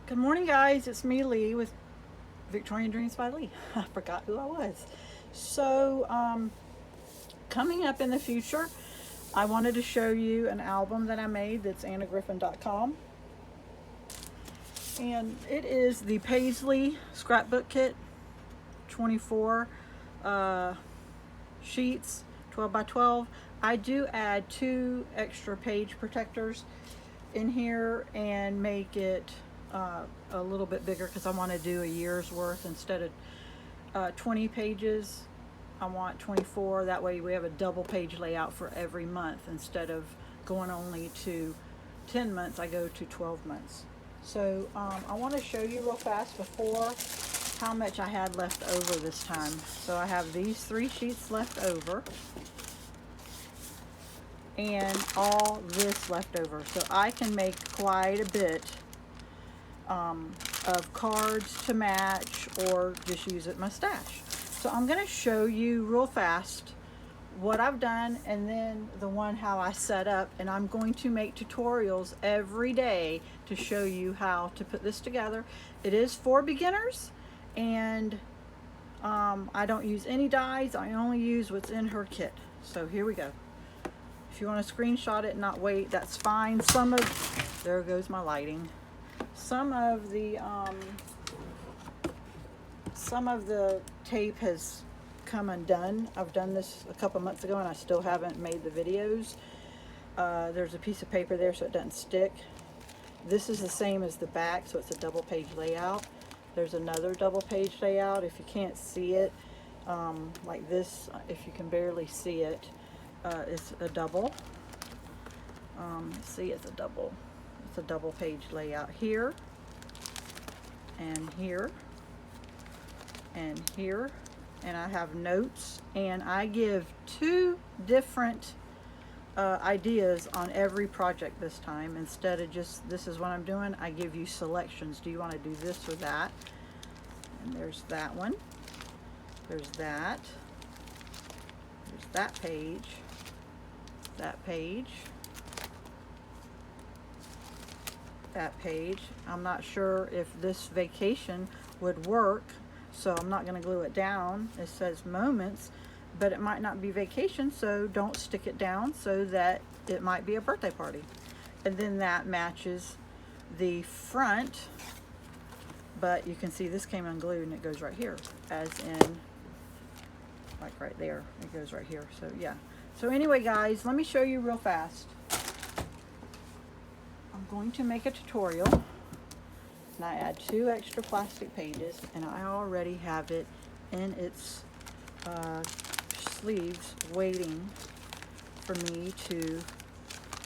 Good morning, guys. It's me, Lee, with Victorian Dreams by Lee. I forgot who I was. So, coming up in the future, I wanted to show you an album that I made that's annagriffin.com. And it is the Paisley Scrapbook Kit, 24 uh, sheets, 12 by 12. I do add 2 extra page protectors in here and make it a little bit bigger because I want to do a year's worth instead of 20 pages. I want 24. That way we have a double page layout for every month. Instead of going only to 10 months, I go to 12 months. So I want to show you real fast before how much I had left over this time. So I have these 3 sheets left over and all this left over. So I can make quite a bit of cards to match or just use it in my stash. So I'm going to show you real fast what I've done and then the one how I set up, and I'm going to make tutorials every day to show you how to put this together. It is for beginners, and I don't use any dies. I only use what's in her kit. So here we go. If you want to screenshot it and not wait, that's fine. There goes my lighting. Some of the tape has come undone. I've done this a couple months ago and I still haven't made the videos. There's a piece of paper there so it doesn't stick. This is the same as the back, so it's a double page layout. There's another double page layout. If you can't see it, like this, if you can barely see it, it's a double. See, it's a double. It's a double page layout here, and here, and here. And I have notes, and I give 2 different ideas on every project this time. Instead of just this is what I'm doing, I give you selections. Do you want to do this or that? And there's that one. There's that. There's that page. That page. That page. I'm not sure if this vacation would work, so I'm not going to glue it down. It says moments, but it might not be vacation, so don't stick it down, so that it might be a birthday party. And then that matches the front, but you can see this came unglued and it goes right here, as in like right there. It goes right here. So yeah. So anyway, guys, let me show you real fast. I'm going to make a tutorial, and I add 2 extra plastic pages, and I already have it in its sleeves waiting for me to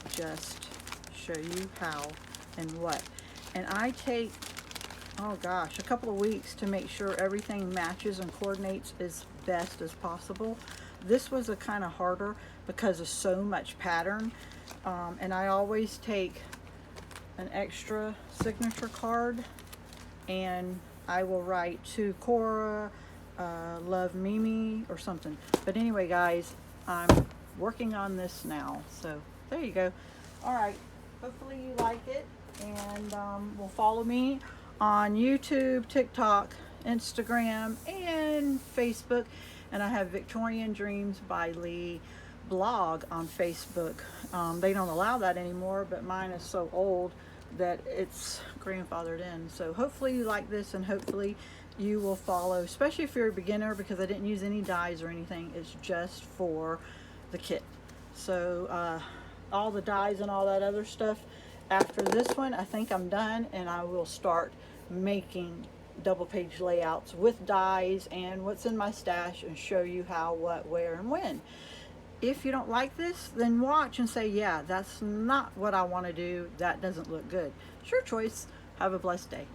just show you how and what. And I take, oh gosh, a couple of weeks to make sure everything matches and coordinates as best as possible. This was a kind of harder because of so much pattern, and I always take an extra signature card and I will write to Cora, love Mimi or something. But anyway, guys, I'm working on this now, so there you go. All right, hopefully you like it, and will follow me on YouTube, TikTok, Instagram, and Facebook. And I have Victorian Dreams by Lee blog on Facebook. They don't allow that anymore, but mine is so old that it's grandfathered in. So hopefully you like this, and hopefully you will follow, especially if you're a beginner, because I didn't use any dies or anything. It's just for the kit. So all the dies and all that other stuff, after this one, I think I'm done, and I will start making double page layouts with dies and what's in my stash, and show you how, what, where, and when. If you don't like this, then watch and say, yeah, that's not what I want to do. That doesn't look good. It's your choice. Have a blessed day.